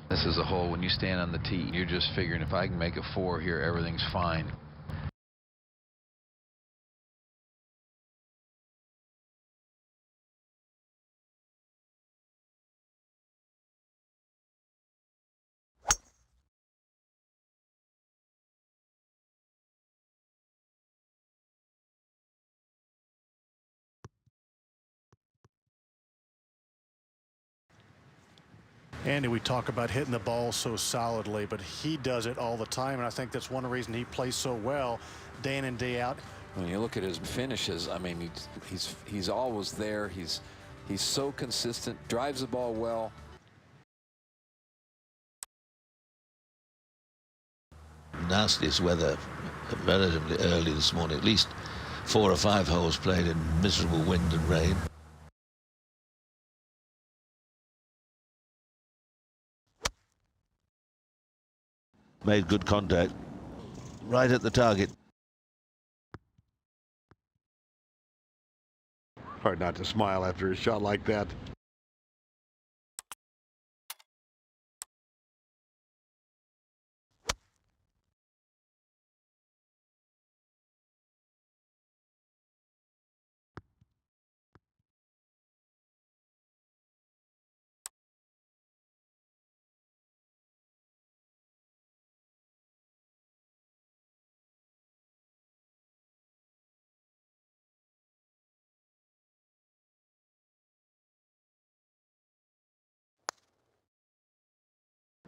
This is a hole, when you stand on the tee, you're just figuring if I can make a 4 here, everything's fine. Andy, we talk about hitting the ball so solidly, but he does it all the time, and I think that's one reason he plays so well day in and day out. When you look at his finishes, I mean, he's always there. He's so consistent, drives the ball well. Nastiest weather relatively early this morning, at least 4 or 5 holes played in miserable wind and rain. Made good contact right at the target. Hard not to smile after a shot like that.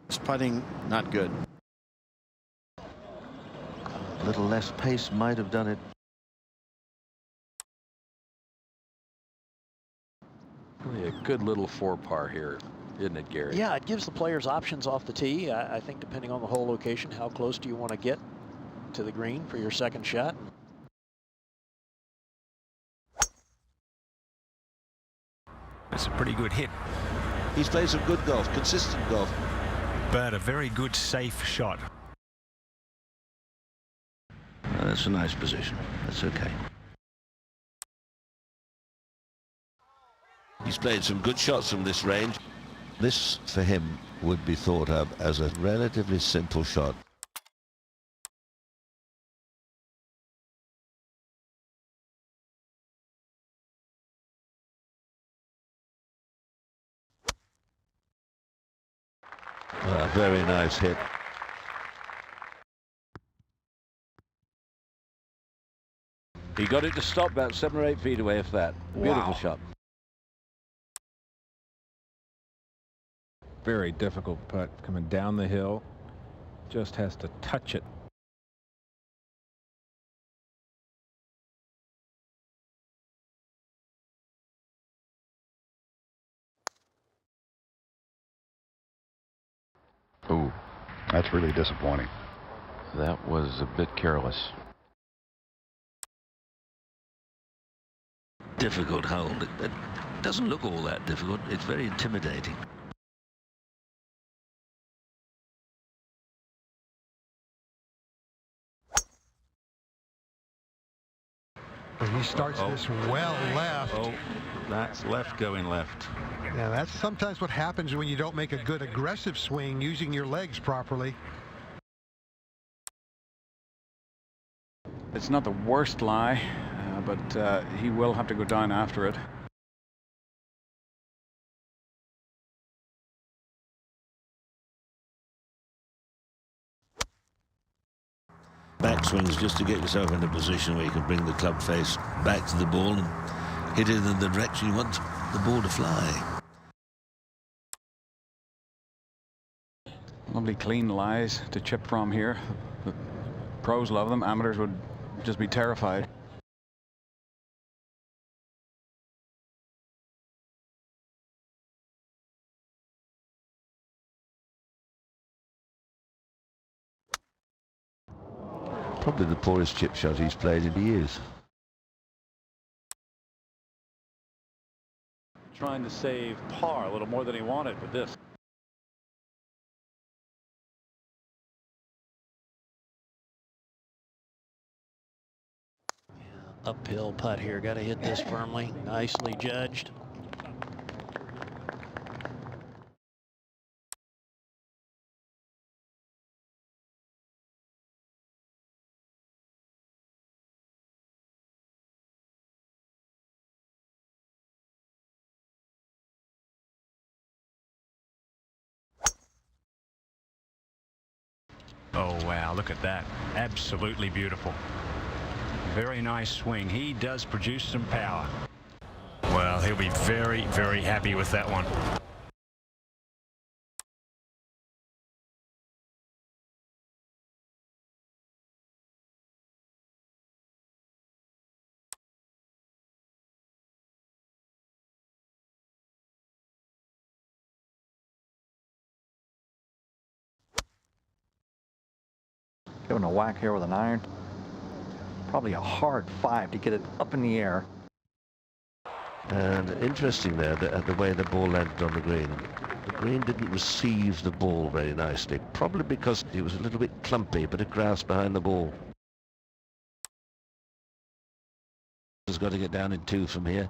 His putting, not good. A little less pace might have done it. Really a good little 4-par here, isn't it, Gary? Yeah, it gives the players options off the tee. I think depending on the hole location, how close do you want to get to the green for your second shot? That's a pretty good hit. He's played some good golf, consistent golf. But a very good, safe shot. That's a nice position. That's okay. He's played some good shots from this range. This, for him, would be thought of as a relatively simple shot. A very nice hit. He got it to stop about 7 or 8 feet away, if that. Beautiful shot. Very difficult putt coming down the hill. Just has to touch it. Ooh, that's really disappointing. That was a bit careless. Difficult hole. It doesn't look all that difficult. It's very intimidating. He starts this well left. Oh, that's left going left. Yeah, that's sometimes what happens when you don't make a good aggressive swing using your legs properly. It's not the worst lie, but he will have to go down after it. Backswings just to get yourself in a position where you can bring the club face back to the ball and hit it in the direction you want the ball to fly. Lovely clean lies to chip from here. The pros love them. Amateurs would just be terrified. Probably the poorest chip shot he's played in years. Trying to save par a little more than he wanted with this. Uphill putt here. Got to hit this firmly. Nicely judged. Oh, wow, look at that. Absolutely beautiful. Very nice swing. He does produce some power. Well, he'll be very, very happy with that one. Giving a whack here with an iron. Probably a hard 5 to get it up in the air. And interesting there, the way the ball landed on the green. The green didn't receive the ball very nicely, probably because it was a little bit clumpy, but of grass behind the ball. Has got to get down in 2 from here.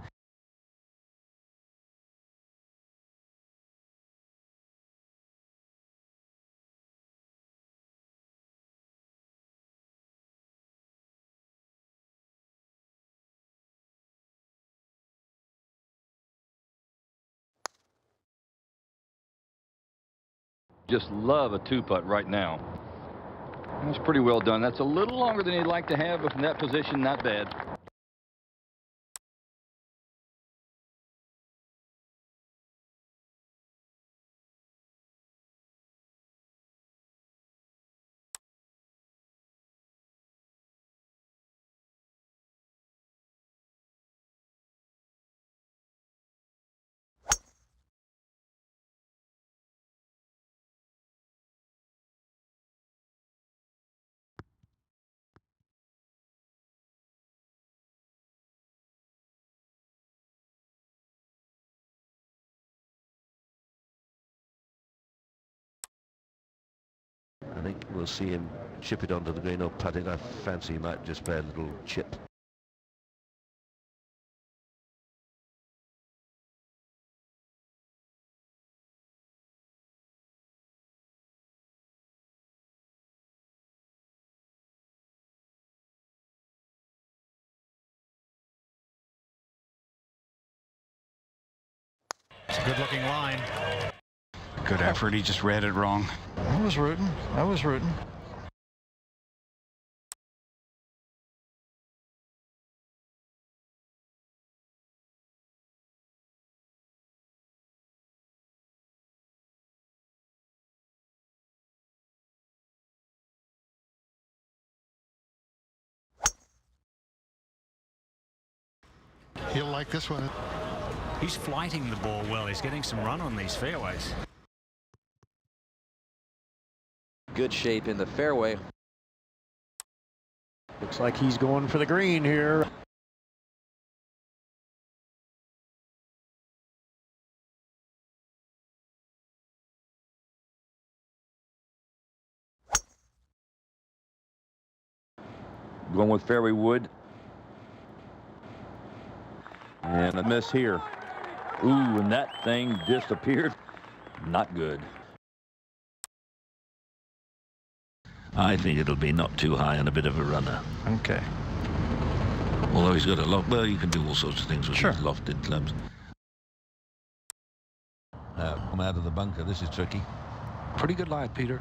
Just love a 2-putt right now. That's pretty well done. That's a little longer than he'd like to have, but from that position, not bad. I think we'll see him chip it onto the green or putt it. I fancy he might just play a little chip. It's a good-looking line. Good effort. He just read it wrong. I was rooting. I was rooting. He'll like this one. He's flighting the ball well. He's getting some run on these fairways. Good shape in the fairway. Looks like he's going for the green here. Going with fairway wood. And a miss here. Ooh, and that thing disappeared. Not good. I think it'll be not too high and a bit of a runner. Okay. Although he's got a loft. Well, you can do all sorts of things with Sure. these lofted clubs. Come out of the bunker. This is tricky. Pretty good line, Peter.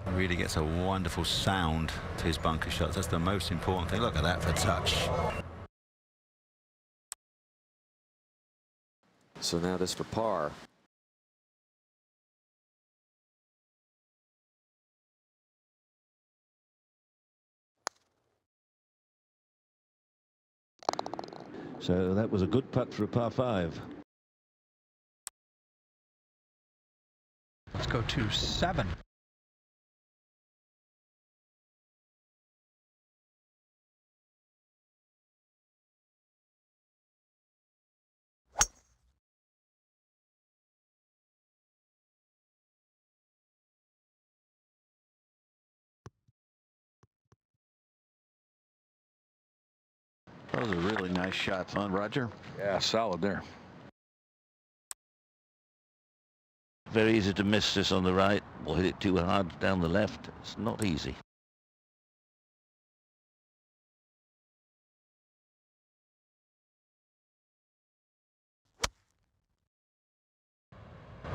Really gets a wonderful sound to his bunker shots. That's the most important thing. Look at that for touch. So now this for par. So that was a good putt for a par 5. Let's go to 7. That was a really nice shot, huh, Roger? Yeah, solid there. Very easy to miss this on the right or hit it too hard down the left. It's not easy.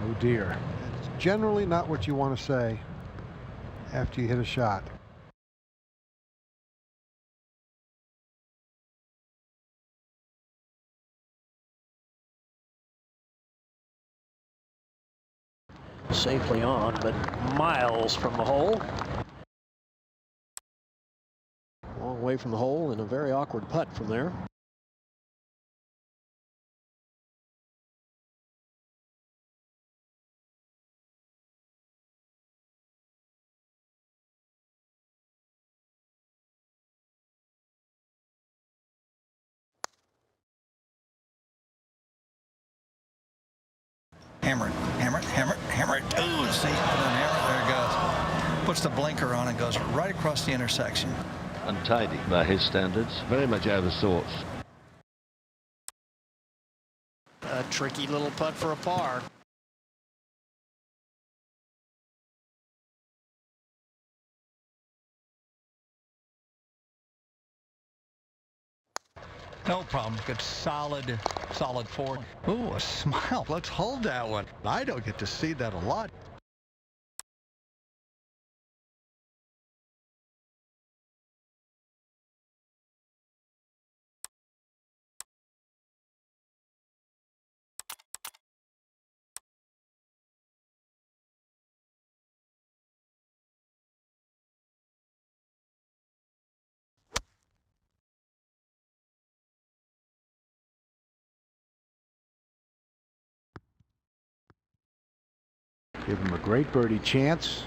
Oh dear. It's generally not what you want to say after you hit a shot. Safely on, but miles from the hole. Long way from the hole and a very awkward putt from there. Hammer it, hammer it, hammer it, hammer it. Ooh, see, and then hammer it, there it goes. Puts the blinker on and goes right across the intersection. Untidy by his standards, very much out of sorts. A tricky little putt for a par. No problem. Good solid four. Ooh, a smile. Let's hold that one. I don't get to see that a lot. Give him a great birdie chance.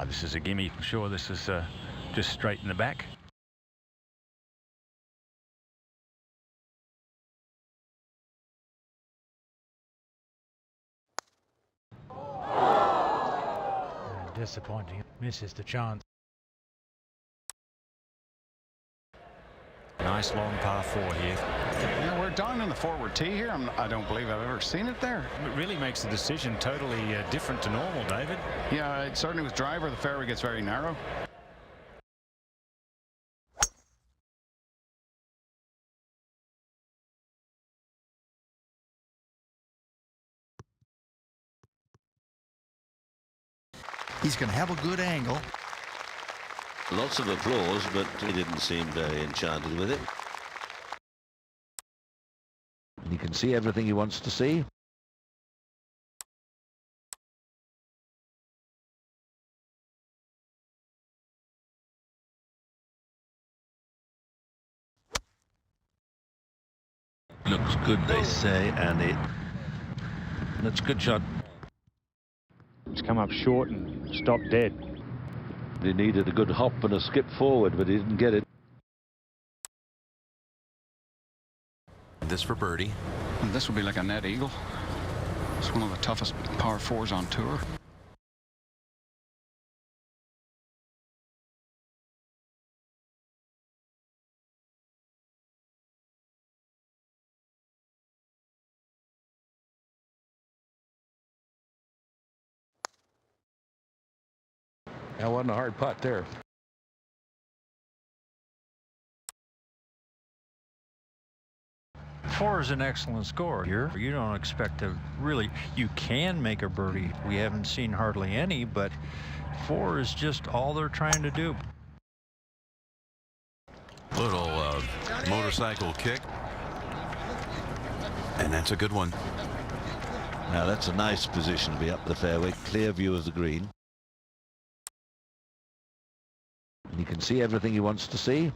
This is a gimme. I'm sure this is just straight in the back. Disappointing. Misses the chance. Nice long par 4 here. Yeah, we're down in the forward tee here. I don't believe I've ever seen it there. It really makes the decision totally different to normal, David. Yeah, it certainly with driver, the fairway gets very narrow. He's going to have a good angle. Lots of applause, but he didn't seem very enchanted with it. He can see everything he wants to see. Looks good, they say, and that's a good shot. It's come up short and stopped dead. He needed a good hop and a skip forward, but he didn't get it. This for birdie. And this would be like a net eagle. It's one of the toughest par 4s on tour. That wasn't a hard putt there. Four is an excellent score here. You don't expect to really, you can make a birdie. We haven't seen hardly any, but four is just all they're trying to do. Little motorcycle kick. And that's a good one. Now that's a nice position to be up the fairway, clear view of the green. And he can see everything he wants to see.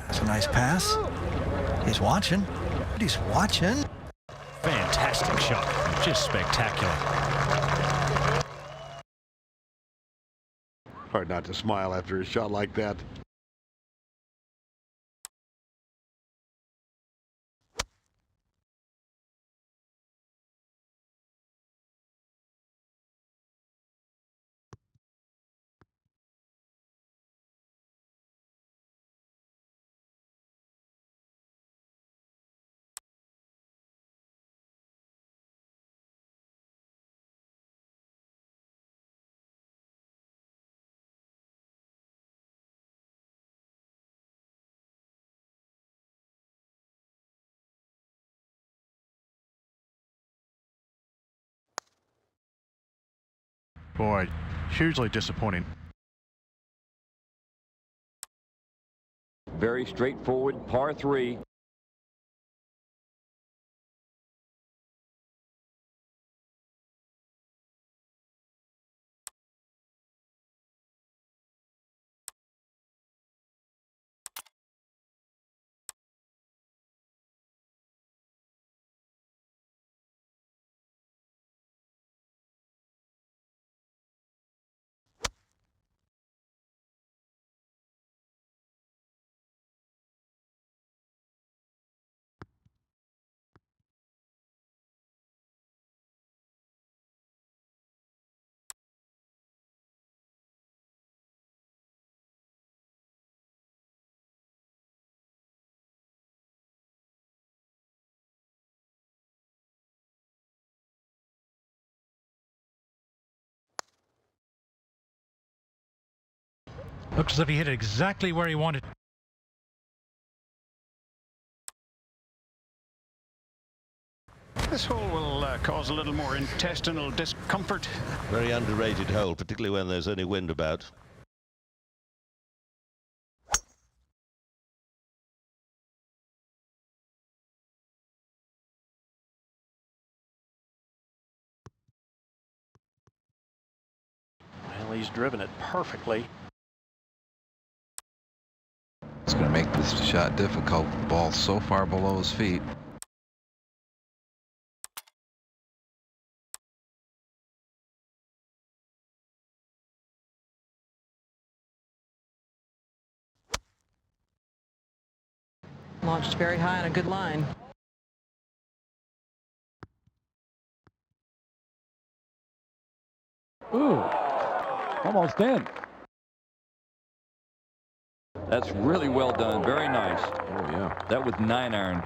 That's a nice pass. He's watching. He's watching. Fantastic shot. Just spectacular. Hard not to smile after a shot like that. Boy, hugely disappointing. Very straightforward par 3. Looks as if he hit it exactly where he wanted. This hole will cause a little more intestinal discomfort. Very underrated hole, particularly when there's any wind about. Well, he's driven it perfectly. It's going to make this shot difficult. Ball so far below his feet. Launched very high on a good line. Ooh, almost in. That's really well done. Very nice. Oh, yeah. That was 9-iron.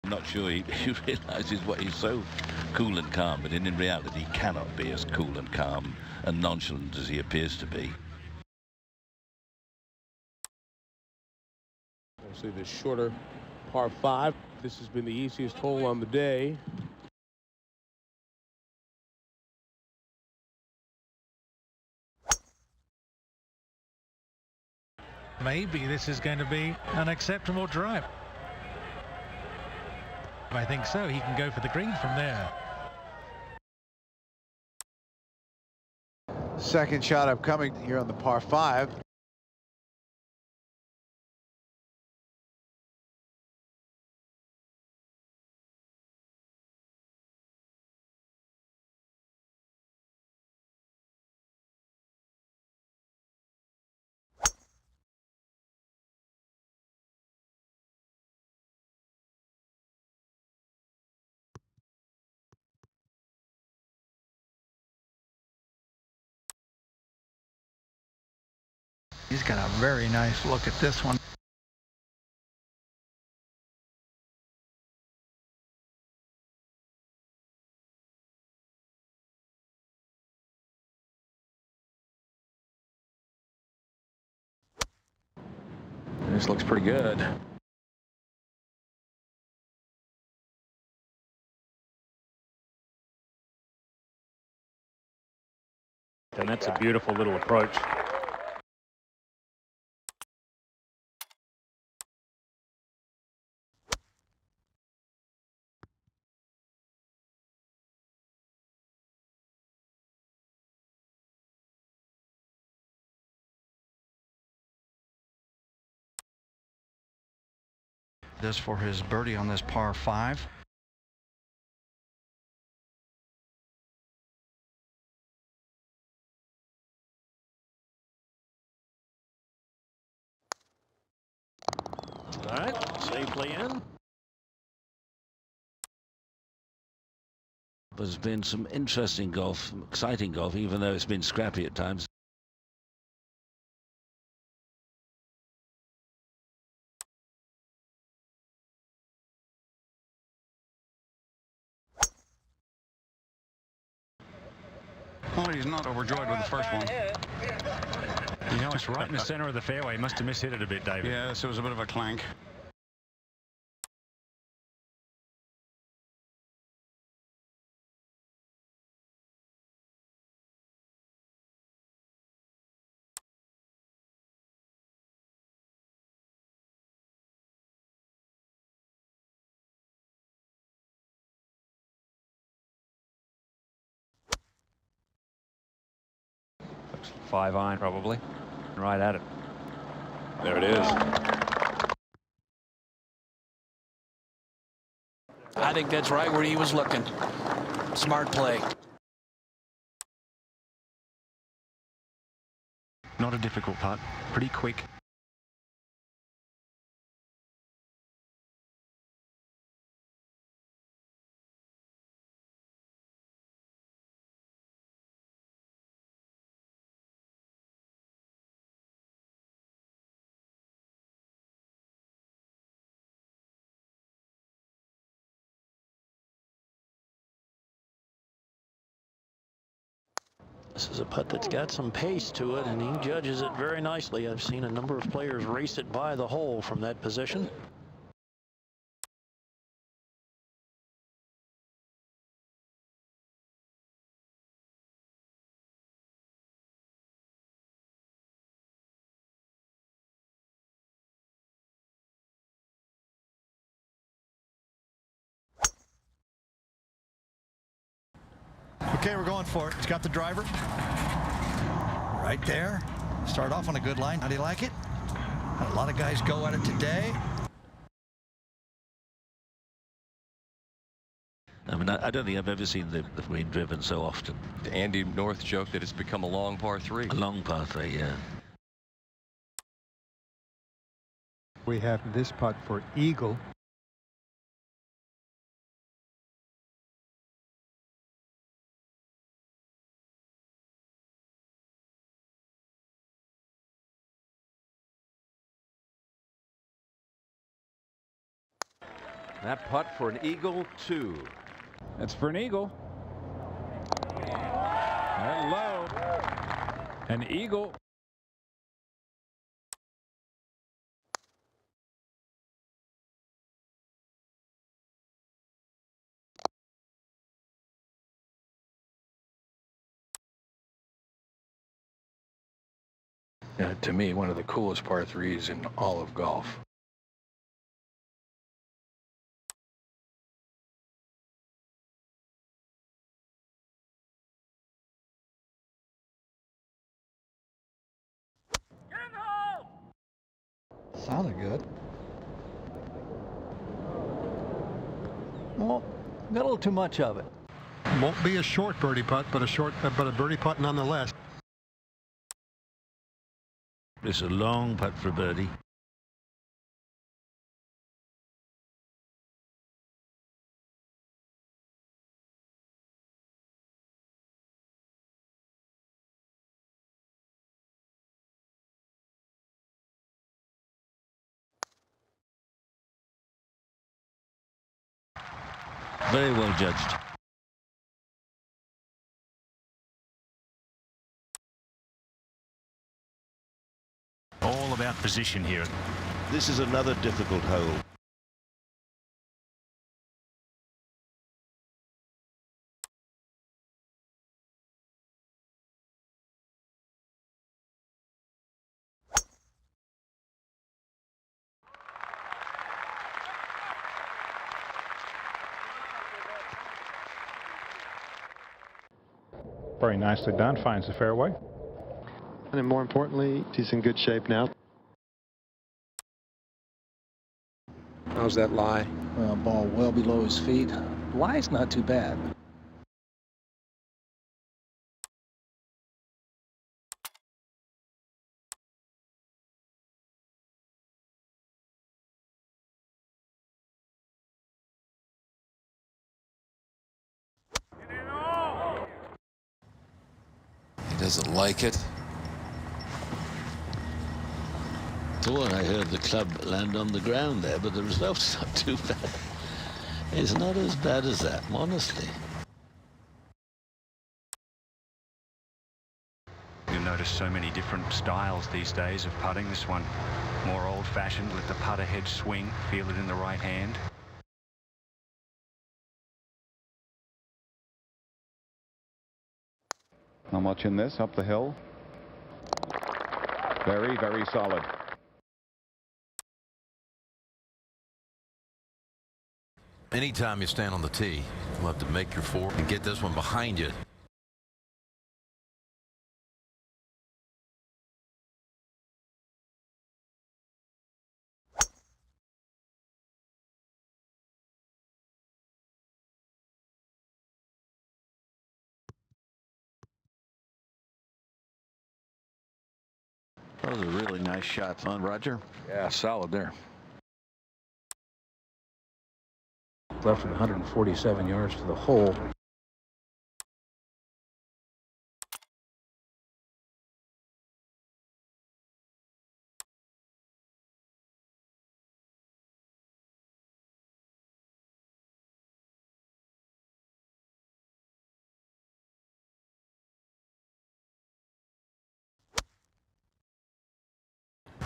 I'm not sure he realizes what he's so cool and calm, but in reality he cannot be as cool and calm and nonchalant as he appears to be. Obviously the shorter par 5. This has been the easiest hole on the day. Maybe this is going to be an acceptable drive. I think so. He can go for the green from there. Second shot upcoming here on the par 5. He's got a very nice look at this one. This looks pretty good. And that's a beautiful little approach. This for his birdie on this par 5. All right, safely in. There's been some interesting golf, exciting golf, even though it's been scrappy at times. Well, he's not overjoyed with the first one. You know, it's right in the center of the fairway. He must have mishit it a bit, David. Yes, it was a bit of a clank. Looks 5-iron probably. Right at it. There it is. I think that's right where he was looking. Smart play. Not a difficult putt. Pretty quick. This is a putt that's got some pace to it, and he judges it very nicely. I've seen a number of players race it by the hole from that position. Okay, we're going for it. He's got the driver. Right there. Start off on a good line. How do you like it? Had a lot of guys go at it today. I mean, I don't think I've ever seen the green driven so often. Andy North joked that it's become a long par 3. A long par 3, yeah. We have this putt for eagle. That putt for an eagle 2. That's for an eagle. Hello. An eagle. To me, one of the coolest par 3s in all of golf. Sounded good. Well, got a little too much of it. Won't be a short birdie putt, but a birdie putt nonetheless. It's a long putt for a birdie. Very well judged. All about position here. This is another difficult hole. Very nicely done. Finds the fairway. And then more importantly, he's in good shape now. How's that lie? Ball well below his feet. Lie's not too bad. He doesn't like it. Thought I heard the club land on the ground there, but the result's not too bad. It's not as bad as that, honestly. notice so many different styles these days of putting. This one more old-fashioned, let the putter head swing, feel it in the right hand. How much in this? Up the hill. Very, very solid. Anytime you stand on the tee, you'll have to make your four and get this one behind you. Those are really nice shots, huh, Roger? Yeah, solid there. Left with 147 yards to the hole.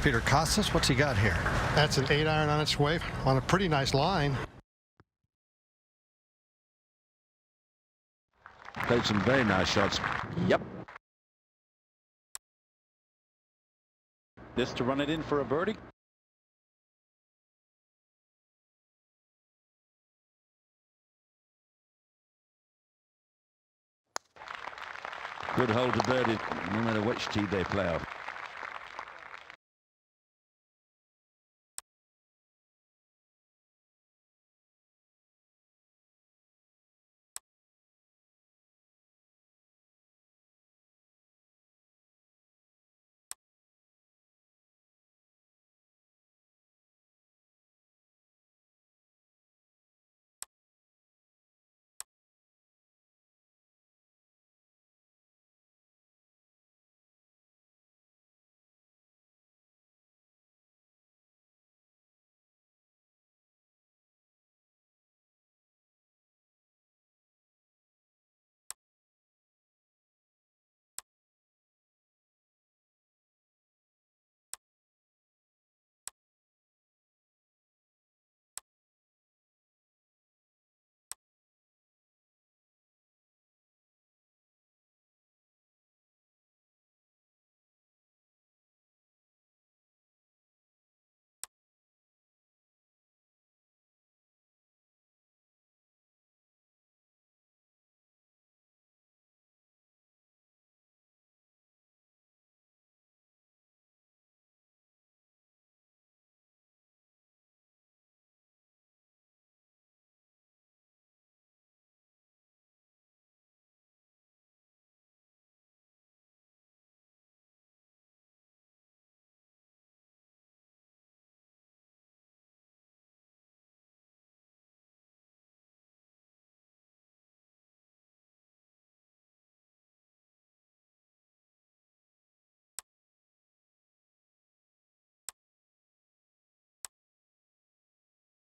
Peter Costas, what's he got here? That's an 8-iron on its way on a pretty nice line. Played some very nice shots. Yep. This to run it in for a birdie. Good hole to birdie, no matter which tee they play off.